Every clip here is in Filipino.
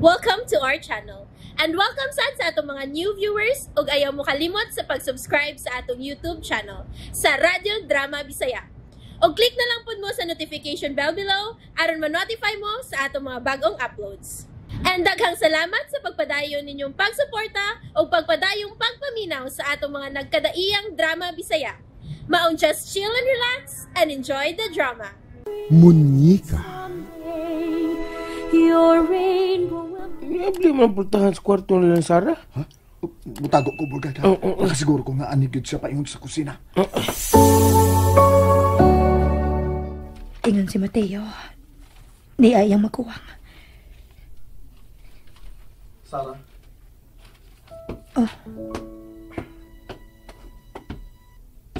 Welcome to our channel. And welcome sa atong mga new viewers ug ayaw mo kalimot sa pag-subscribe sa atong YouTube channel sa Radyo Drama Bisaya. O click na lang pud mo sa notification bell below aron ma-notify mo sa atong mga bagong uploads. And daghang salamat sa pagpadayon ninyong pagsuporta o pagpadayong pagpaminaw sa atong mga nagkadaiyang Drama Bisaya. Maong just chill and relax and enjoy the drama. Munyika. Your rainbow will... Hindi man pultahan sa kwarto nila ni Sarah. Ha? Butago ko, Burgada. Nakasiguro ko nga anigid siya paingon sa kusina. Ingon si Mateo. Ni ayang magkuwang. Sarah? Oh.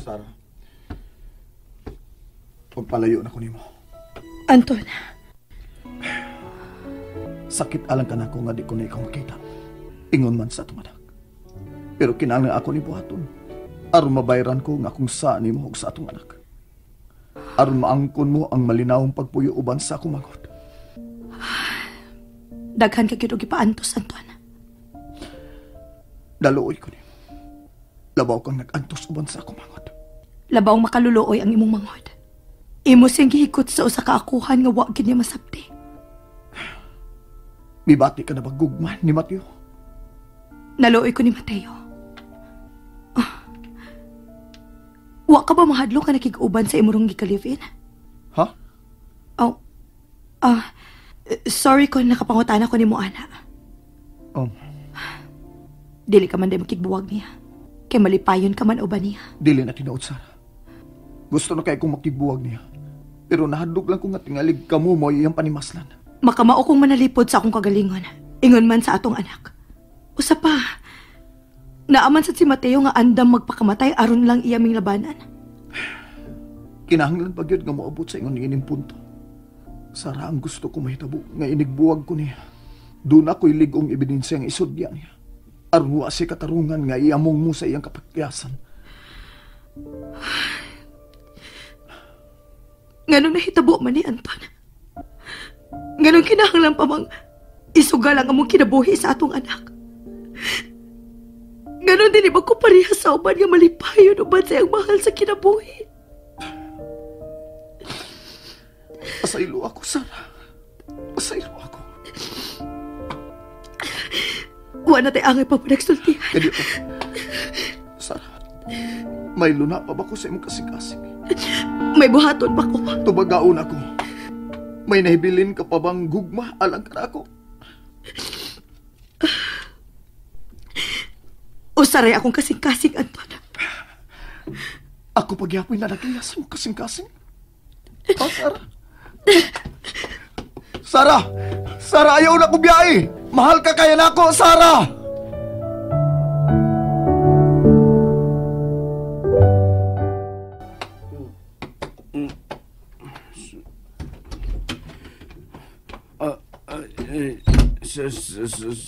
Sarah? Pagpalayo na ko nimo. Anton, Sakit alang ka na ko nga di ko na ikaw makita. Ingon man sa tumadak. Pero kinahanglan ako ni buhaton. Aron mabayran ko nga kung saan ni mo sa atong anak. Aron maangkon mo ang malinawong pagpuyo uban sa akong manghod. daghan ka gyud og ipaantos, Anton. Daluoy ko ni. Labaw kang nag-antos uban sa akong manghod. Labaw makaluluoy ang imong manghod. Imo sing gihikot sa usa ka akuhan nga wa gyud niya masabti. Mibati ka na ba gugman ni Mateo? Naluoy ko ni Mateo. Wa ka ba mahadlo ka nakig-uban sa imong gika-live-in? Ha? Oh. Sorry kung nakapangutana ko ni mo, ana. Dili ka man day makigbuwag niya. Kay malipayon ka man uban niya. Dili na tinuod, Sarah. Gusto na kay kong makigbuwag niya. Pero nahadlok lang ko nga tingalig ka mo iyang panimaslan. Makamao kong manalipod sa akong kagalingon. Ingon man sa atong anak. Usa pa, naaman sa si Mateo nga andam magpakamatay aron lang iyaming labanan. Kinahanglan pa gyud nga moabot sa ingon ining punto. Sara, ang gusto ko mahitabo nga inigbuwag ko niya. Doon ako'y ligong ebidensya nga isudya niya. Aron wa si katarungan nga iamong mo sa iyang kapakyasan. Nganon nahitabo man ni Anton. Nganon kinahanglan pa mang isugal ang among kinabuhi sa atong anak. Nganon din ibang ko parehas sa uban nga malipayon uban sa iyang mahal sa kinabuhi. Pasaylo ako, Sarah. Pasaylo ako. Wa na tayo angay pa po nagsultihan. Kaya pa. Sarah, may luna pa ba ko sa imong kasing-kasing? May buhaton pa ko. Tubagaon ako. May nahibilin ka pa bang gugma alang ka na ako? Usaray akong kasing-kasing, Anton. Ako pagyapoy na naglayas mo kasing-kasing? Oh, Sarah? Sarah! Sarah, ayaw na ko biyahe! Mahal ka kaya na ako, Sarah!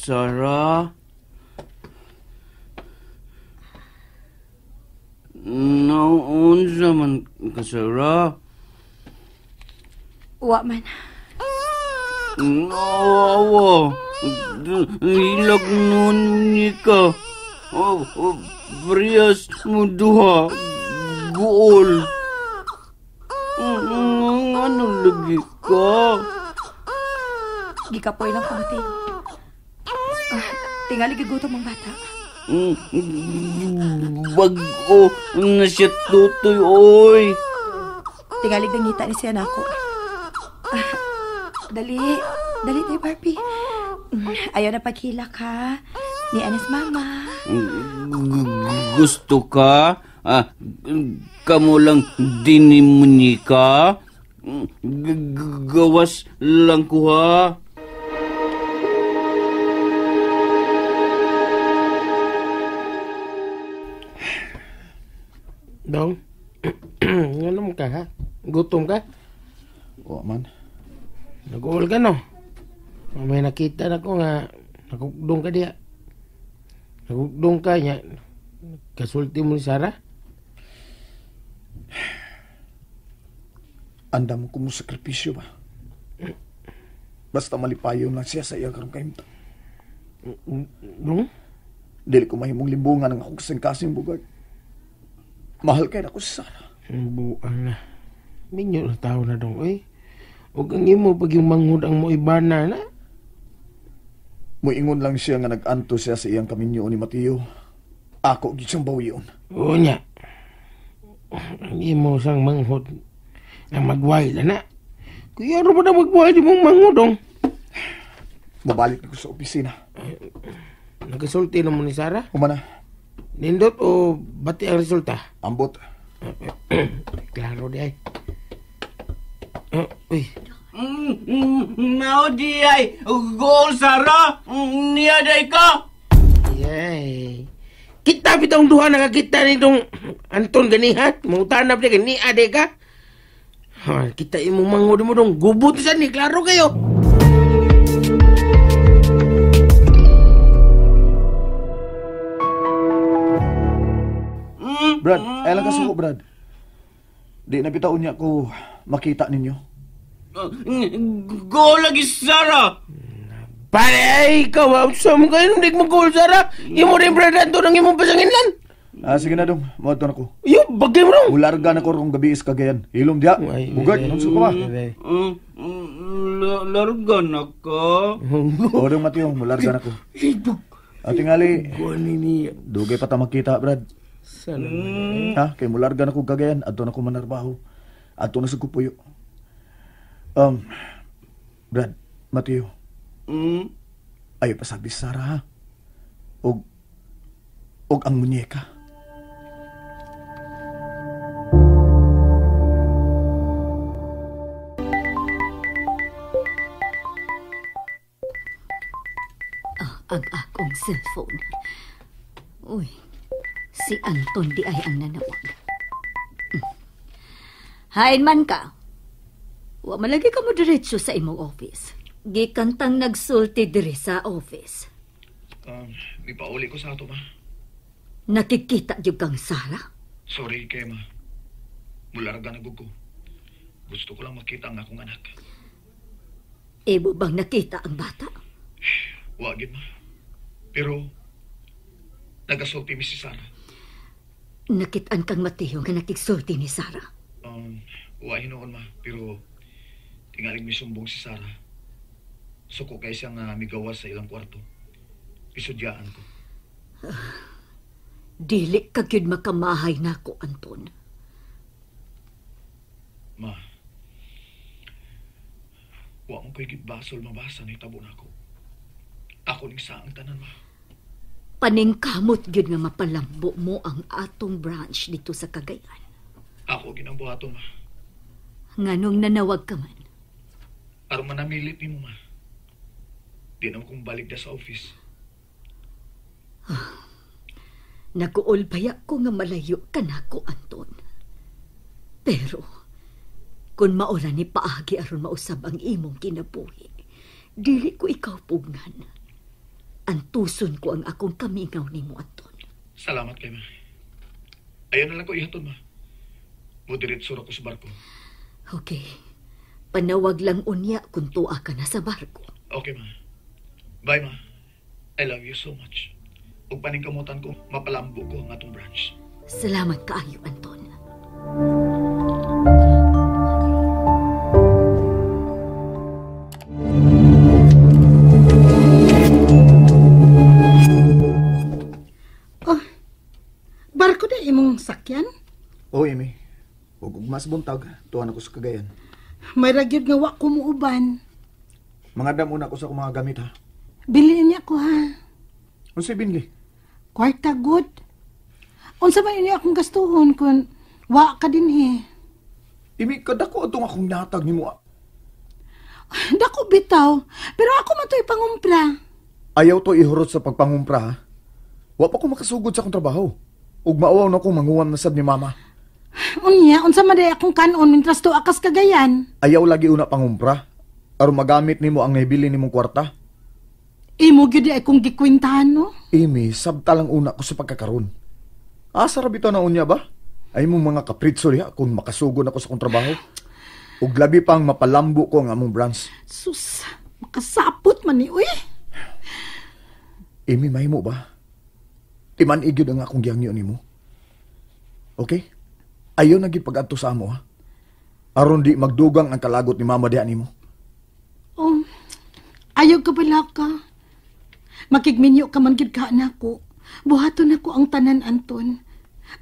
Sarah? Naunsa man ka, Sarah? Wa man. Nawawa. Ilag nun ni ka. Parehas mo duha. Gool. Ano lagi ka? Gikapoy lang ko, Mateo. Tingali gigutom ang bata. Bago na siya tutoy, oy. Tingali dangita ni siya na ako. Dali tayo, Barbie. Ayaw na paghila ka. Ni Anis Mama. Gusto ka? Kamu lang dinimuni ka? Gawas lang ko, ha? Dong, ano ka, ha? Gutom ka? Oo, man. Nag-uol ka, no? May nakita na ko nga nagugdong ka diya. Nagugdong ka niya. Kasulti mo ni Sarah? Andam ko mo sakripisyo ba? Basta malipayon lang siya sa iya karong kahimta. Dong? Dili ko mahimong limbungan ang akong kasing-kasing bugag. Mahal kay ako si Sarah. Buang na. Minyo na tao na dong, eh. Huwag ang imo pag yung manghud ang mo ibana na. Muingon lang siya nga nag-anto siya sa iyang kaminyo ni Mateo. Ako gid siyang bawiyon. Oo niya. Ang imo sang manghud ang magway na. Kuya, ano ba na magway di mong manghud dong? Mabalik na ko sa opisina. Nagkasulti na mo ni Sarah? Umana, Nindot o bati ang resulta? ambot. Klaro di ay. Uy. Mao di ay goal Sara niya day ka. Yay. Kita bitong duha nakakita nitong Anton ganihat. Mautanap di ni ade ka. Kita imong manghod mo dong. Gubot sa ni. Klaro kayo. Brad, ay lang kasuko, Brad. Di na bitaon niya ko makita ninyo. Goal lagi Sara. Pare, ay, ikaw, saan mo kayo? Hindi mo goal, Sarah. Imo rin, Brad, Anton, ang imong pasangin lan. Sige na dong, muadto na ko. Yo, bagay mo dong. Mularga na ko rong gabi is Cagayan. Hilom diha. Bugag, anong suko ba? Largan ako. O dong Mateo, mularga na ko. At tingali, Kuhanin niya. dugay pa ta makita, Brad. Sana. Ha, kay mularga na ko Cagayan, adto na ko manarbaho. Adto na sa kupuyo. Brad, Mateo, ayaw pa sabi sa Sarah, ha? Og ang munyeka. Ang akong cellphone. Uy, si Anton di ay ang nanawag. Hain man ka. Wa malagi ka mo diretso sa imong office. Gikantang nagsulti diri sa office. May pauli ko sa ato, ma. Nakikita gyud kang Sarah? Sorry, kay ma. Mularga na ko. Gusto ko lang makita ang akong anak. Ebo bang nakita ang bata? Wagin, ma. Pero, nagasulti mi si Sarah. Nakitaan kang Mateo nga nakigsulti ni Sarah. Wa hinoon, ma. Pero, tingaling mi sumbong si Sarah. Suko kay siya nga migawas sa ilang kwarto. Isudyaan ko. Dili ka gyud makamahay nako, Anton. Ma, wa mo ko'y gibasol mabasa na itabo na ako. Ako ning saang tanan, ma. Paningkamot gyud nga mapalambo mo ang atong branch dito sa Cagayan. Ako ginambuhaton, ma. Nganong nanawag ka man? Aron manamilit ni mo, ma. Di naman kong balik na sa office. Naguolbaya ko nga malayo ka nako, Anton. Pero, kung maura ni paagi aron mausab ang imong kinabuhi, dili ko ikaw pugnan. Antuson ko ang akong kamingaw ni mo, Anton. Salamat kay ma. Ayan na lang ko ihaton, ma. Mudiretso ra ko sa barko. Okay. Panawag lang unya kung tuwa ka na sa barko. Okay, ma. Bye, ma. I love you so much. Ug paningkamutan ko, mapalambo ko ang atong branch. Salamat kaayo, Anton. Barko na imong sakyan? Oo, Amy. Ug mas buntag, tuwan ako sa Cagayan. May ragyod nga wa ko muuban. Mangadam una ko sa akong mga gamit, ha. Biliin niya ko, ha. Unsay binli? Kwarta good. Unsa man niya akong gastuhon kung wa ka din, he. Imi, kadako itong akong natag ni mo. Dako bitaw, pero ako matoy pangumpra. Ayaw to ihurot sa pagpangumpra, ha. Wa pa ko makasugod sa akong trabaho. Ug maawaw na akong manguwam na sad ni mama. Unya, unsa man day akong kanon mintras to akas Cagayan. Ayaw lagi una pangumpra. Aron magamit nimo ang nahibili nimong kwarta. Imo gyud ay kung gikwintahan, no? Amy, sabtalang una ko sa pagkakaroon. Asa ra bitaw na unya ba? Ay mong mga kapritso diha kung makasugod ako sa akong trabaho. Ug labi pang mapalambo ko ang among branch. Sus, Kasapot man ni, uy. Imi, mahimo ba? Timan igyod ang akong giyangyo nimo. Okay? Ayaw na gipag-adto sa amo, ha? Aron di magdugang ang kalagot ni mama diha nimo. Oh, ayaw ka pala ka. Makigminyo ka man gid ka nako. Buhaton nako ang tanan, Anton.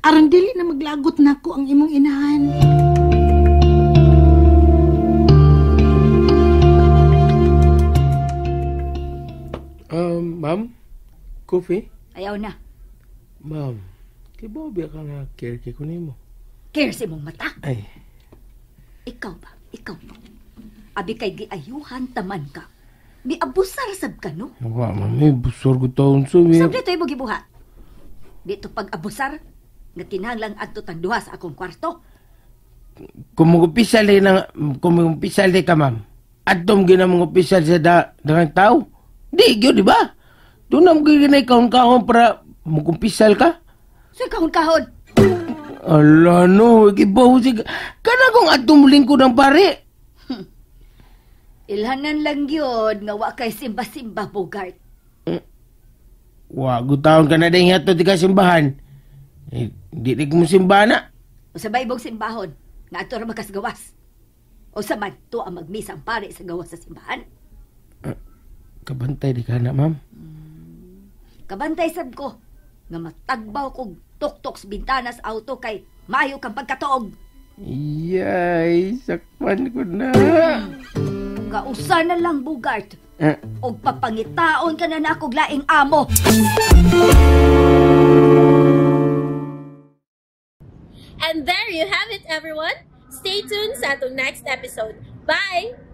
Aron dili na maglagot nako ang imong inahan. Ma'am? Coffee? Ayaw na. Ma'am, kibaw ka nga care ko nimo. Care sa imong mata. Ay, Ikaw ba? Ikaw ba? Abi kay giayuhan taman ka. Di abusar sab ka, no? wa mami, busor ko taon so. Sabi ito mo gibuhat. Dito pag abusar, nga kinahanglang adto tang duha sa akong kwarto. Kung mag-upisal ka, ma'am. Atom ginamang upisal sa dagang tao. Di, yun, di ba? Doon na magiginay kahon-kahon para mag-upisal ka. So kahon-kahon. Ala, no. Ikibaw siya. Kana kung atong lingkod ng pare. Ilhanan lang yun nga wa kay simba-simba, Bogart. Wago taon ka na din hato di ka simbahan. Di mo simbahan na. O sa baybog simbahon, nga ato ra makasgawas. O sa man, to ang magmisa ang pare sa gawas sa simbahan. Kabantay di ka na, ma'am. Kabantay sad ko, nga matagbaw kog tok-tok sa bintana sa auto kay mayo kang pagkatuog. Yay, sakpan ko na. Kausa na lang, Bogart. O papangitaon ka na akong laing amo. And there you have it, everyone. Stay tuned sa atong next episode. Bye!